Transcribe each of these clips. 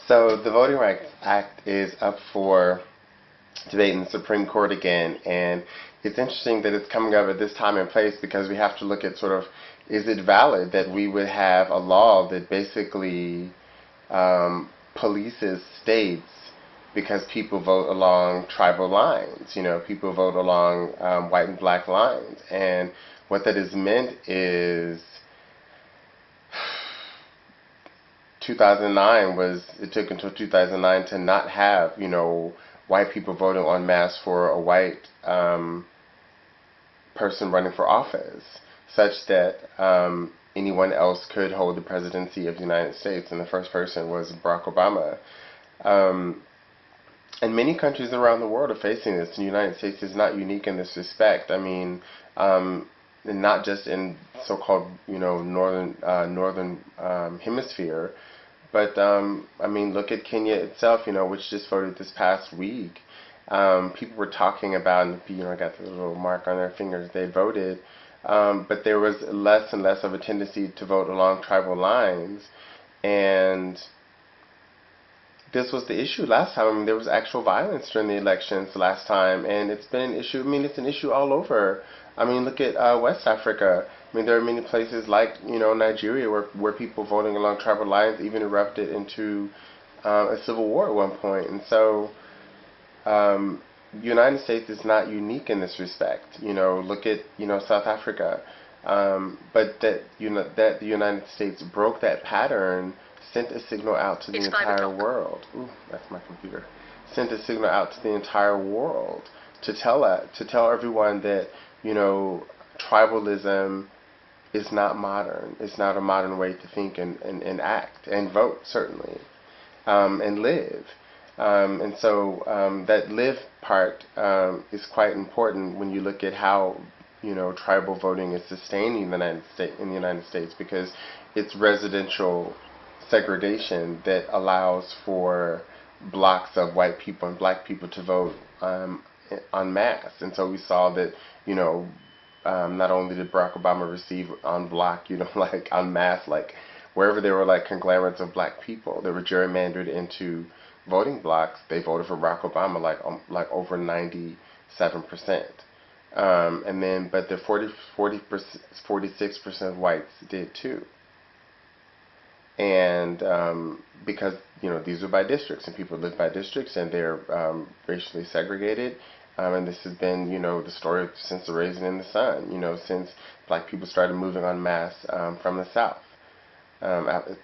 So the Voting Rights Act is up for debate in the Supreme Court again, and it's interesting that it's coming up at this time and place because we have to look at sort of, is it valid that we would have a law that basically polices states because people vote along tribal lines, people vote along white and black lines, and what that has meant is 2009 it took until 2009 to not have, white people voting en masse for a white person running for office, such that anyone else could hold the presidency of the United States, and the first person was Barack Obama. And many countries around the world are facing this, and the United States is not unique in this respect. I mean, not just in so-called, northern hemisphere, but I mean, look at Kenya itself, which just voted this past week. People were talking about, and I got the little mark on their fingers. They voted, but there was less and less of a tendency to vote along tribal lines, and this was the issue last time. I mean, there was actual violence during the elections last time, and it's been an issue. I mean, it's an issue all over. I mean, look at West Africa. I mean, there are many places like, Nigeria where people voting along tribal lines even erupted into a civil war at one point. And so the United States is not unique in this respect. Look at, South Africa. But that the United States broke that pattern, sent a signal out to the entire world. Ooh, that's my computer. Sent a signal out to the entire world to tell everyone that, tribalism is not modern. It's not a modern way to think and act and vote, certainly, and live. And so that live part is quite important when you look at how tribal voting is sustained in the United States, because it's residential segregation that allows for blocks of white people and black people to vote en masse. And so we saw that, not only did Barack Obama receive en bloc, like en masse, like wherever there were like conglomerates of black people that were gerrymandered into voting blocks, they voted for Barack Obama like over 97%. And then, but the 46% of whites did too. And because, these are by districts, and people live by districts, and they're racially segregated. And this has been, the story since the Raisin in the Sun, since black people started moving en masse from the South,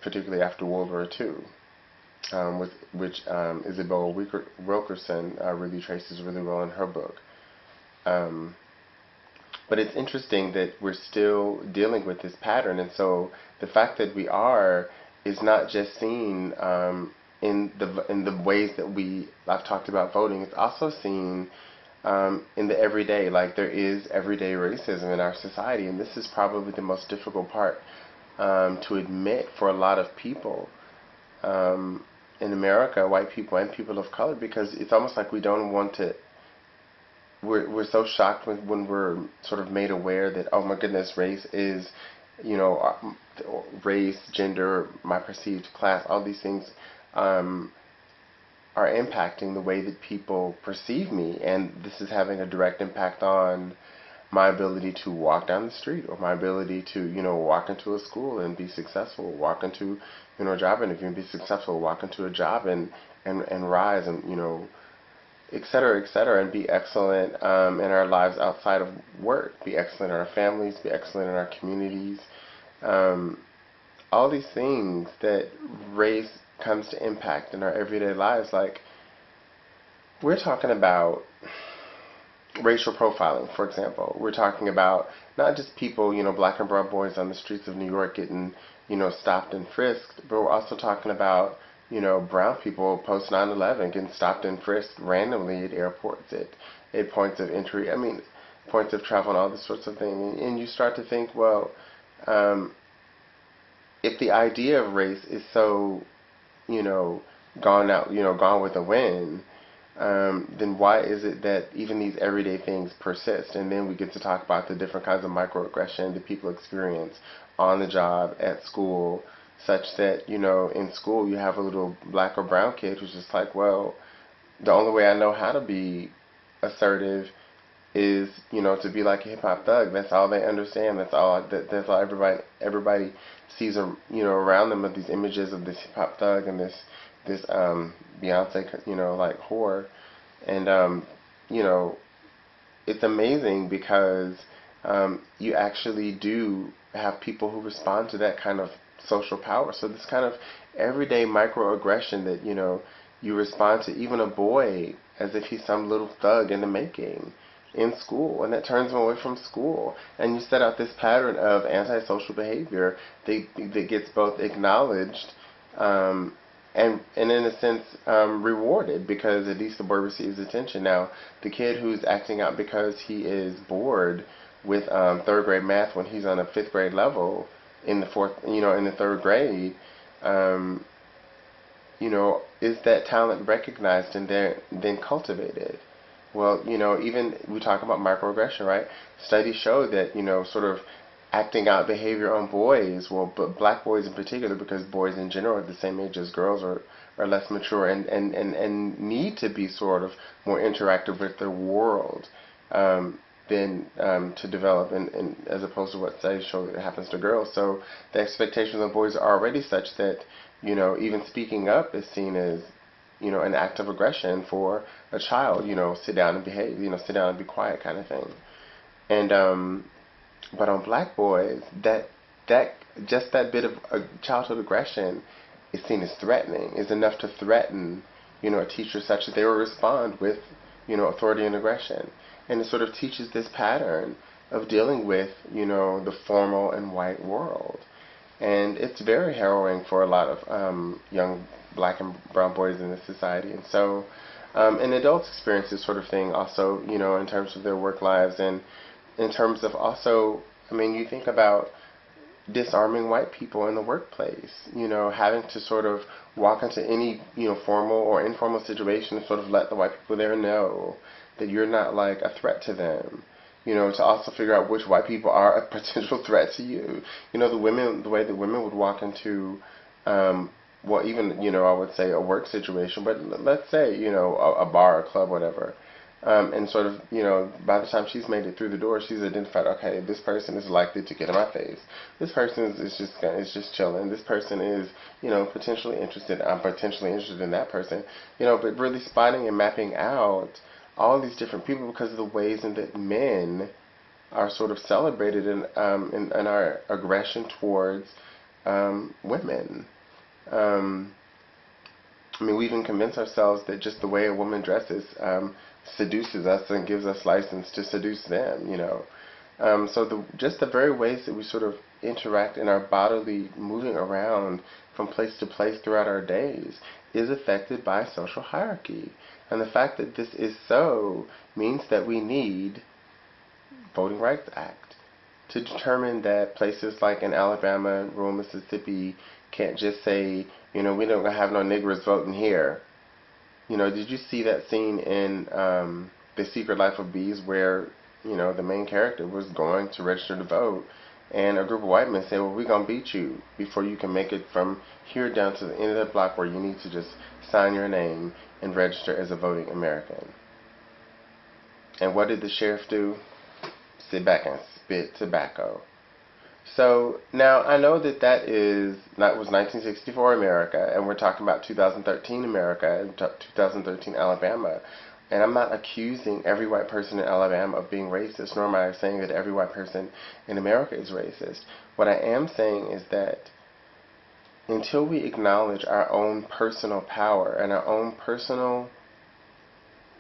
particularly after World War II, which Isabel Wilkerson really traces really well in her book. But it's interesting that we're still dealing with this pattern, and so the fact that we are is not just seen in the ways that I've talked about voting. It's also seen in the everyday. Like, there is everyday racism in our society, and this is probably the most difficult part to admit for a lot of people in America, white people and people of color, because it's almost like we don't want to. We're so shocked when we're sort of made aware that, oh my goodness, race is, race, gender, my perceived class, all these things are impacting the way that people perceive me, and this is having a direct impact on my ability to walk down the street, or my ability to, walk into a school and be successful, walk into, a job interview and be successful, walk into a job and rise and, et cetera, and be excellent in our lives outside of work, be excellent in our families, be excellent in our communities. All these things that race comes to impact in our everyday lives. Like, we're talking about racial profiling, for example. We're talking about not just people, black and brown boys on the streets of New York getting, stopped and frisked, but we're also talking about, brown people post 9/11 getting stopped and frisked randomly at airports, at points of entry, points of travel and all this sorts of things. And you start to think, well, if the idea of race is so, gone with the wind, then why is it that even these everyday things persist? And then we get to talk about the different kinds of microaggression that people experience on the job, at school, such that, in school you have a little black or brown kid who's just like, well, the only way I know how to be assertive is, to be like a hip hop thug. That's all they understand. That's all everybody sees, around them, of these images of this hip hop thug and this Beyonce, like whore. And you know, it's amazing because you actually do have people who respond to that kind of social power. So this kind of everyday microaggression that, you respond to even a boy as if he's some little thug in the making in school, and that turns him away from school. And you set out this pattern of antisocial behavior that gets both acknowledged and in a sense rewarded, because at least the boy receives attention. Now, the kid who's acting out because he is bored with third grade math when he's on a fifth grade level in the third grade, is that talent recognized and then cultivated? Well, even we talk about microaggression, right? Studies show that, sort of acting out behavior on boys, well, but black boys in particular, because boys in general are the same age as girls, are less mature and need to be sort of more interactive with their world than to develop, and as opposed to what studies show that happens to girls. So the expectations of boys are already such that, even speaking up is seen as, an act of aggression for a child, sit down and behave, sit down and be quiet kind of thing. And, but on black boys, that just that bit of childhood aggression is seen as threatening, is enough to threaten, a teacher such that they will respond with, authority and aggression. And it sort of teaches this pattern of dealing with, the formal and white world. And it's very harrowing for a lot of young black and brown boys in this society. And so, and adults experience this sort of thing also, in terms of their work lives, and in terms of also, you think about disarming white people in the workplace, having to sort of walk into any, formal or informal situation and sort of let the white people there know that you're not like a threat to them. To also figure out which white people are a potential threat to you. The way that women would walk into, well, even, I would say a work situation, but let's say, a bar, a club, whatever. And sort of, by the time she's made it through the door, she's identified, okay, this person is likely to get in my face. This person is just chilling. This person is, potentially interested. I'm potentially interested in that person. But really spotting and mapping out all these different people because of the ways in that men are sort of celebrated in our aggression towards women. We even convince ourselves that just the way a woman dresses seduces us and gives us license to seduce them, So just the very ways that we sort of interact in our bodily moving around from place to place throughout our days is affected by social hierarchy. And the fact that this is so means that we need Voting Rights Act to determine that places like in Alabama and rural Mississippi can't just say, we don't have no niggers voting here. Did you see that scene in The Secret Life of Bees where, the main character was going to register to vote, and a group of white men said, well, we're going to beat you before you can make it from here down to the end of the block where you need to just sign your name and register as a voting American. And what did the sheriff do? Sit back and spit tobacco. So now I know that was 1964 America, and we're talking about 2013 America and 2013 Alabama. And I'm not accusing every white person in Alabama of being racist, nor am I saying that every white person in America is racist. What I am saying is that until we acknowledge our own personal power and our own personal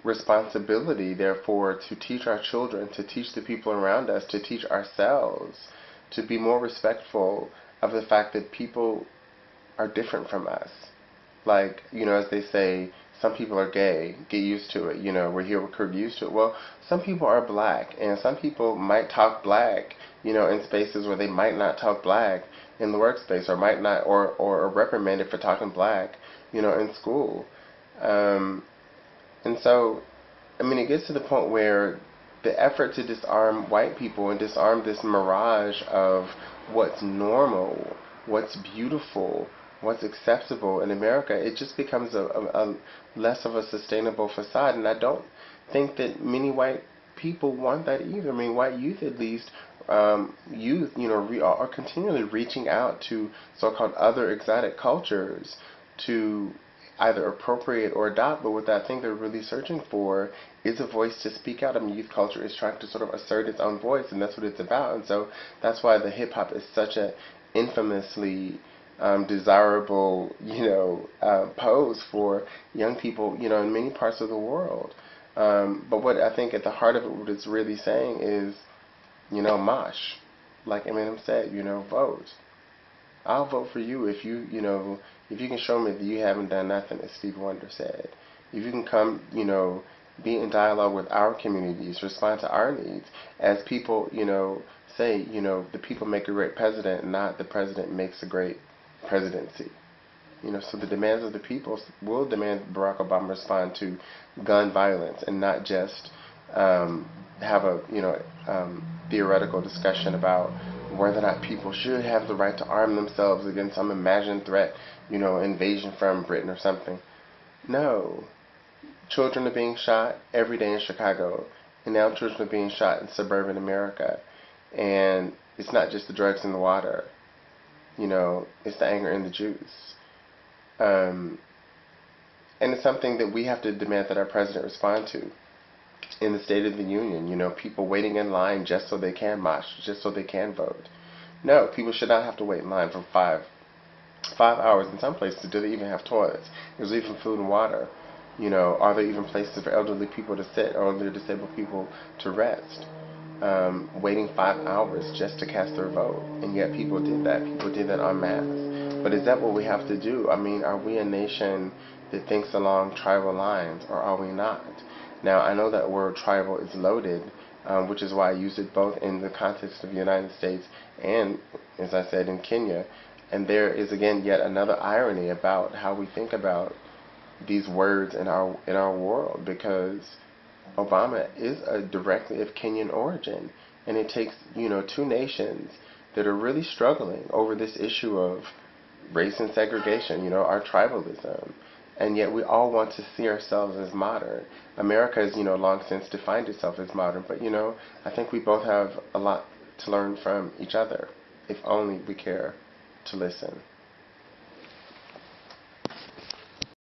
responsibility, therefore, to teach our children, to teach the people around us, to teach ourselves, to be more respectful of the fact that people are different from us. Like, as they say, some people are gay, get used to it, we're here, we're used to it. Well, some people are black, and some people might talk black, in spaces where they might not talk black in the workspace, or might not, or are reprimanded for talking black, in school. And so, it gets to the point where the effort to disarm white people and disarm this mirage of what's normal, what's beautiful, what's acceptable in America, it just becomes a less of a sustainable facade. And I don't think that many white people want that either. I mean, white youth at least, youth, are continually reaching out to so-called other exotic cultures to either appropriate or adopt, but what I think they're really searching for is a voice to speak out. I mean, youth culture is trying to sort of assert its own voice, and that's what it's about. And so that's why the hip hop is such a infamously desirable, pose for young people, in many parts of the world. But what I think at the heart of it, what it's really saying is, mosh, like Eminem said, vote. I'll vote for you if if you can show me that you haven't done nothing, as Stevie Wonder said. If you can come, be in dialogue with our communities, respond to our needs, as people, say, the people make a great president, not the president makes a great presidency. So the demands of the people will demand Barack Obama respond to gun violence and not just have a theoretical discussion about whether or not people should have the right to arm themselves against some imagined threat, invasion from Britain or something. No. Children are being shot every day in Chicago, and now children are being shot in suburban America. And it's not just the drugs in the water. It's the anger and the juice. And it's something that we have to demand that our president respond to. In the State of the Union, people waiting in line just so they can mosh, just so they can vote. No, people should not have to wait in line for five hours. In some places, do they even have toilets? There's even food and water. Are there even places for elderly people to sit or elderly disabled people to rest? Waiting 5 hours just to cast their vote. And yet people did that. People did that en masse. But is that what we have to do? I mean, are we a nation that thinks along tribal lines, or are we not? Now, I know that word tribal is loaded, which is why I used it both in the context of the United States and, as I said, in Kenya. And there is, again, yet another irony about how we think about these words in our world, because Obama is directly of Kenyan origin, and it takes two nations that are really struggling over this issue of race and segregation, our tribalism, and yet we all want to see ourselves as modern. America has long since defined itself as modern, but I think we both have a lot to learn from each other, if only we care to listen.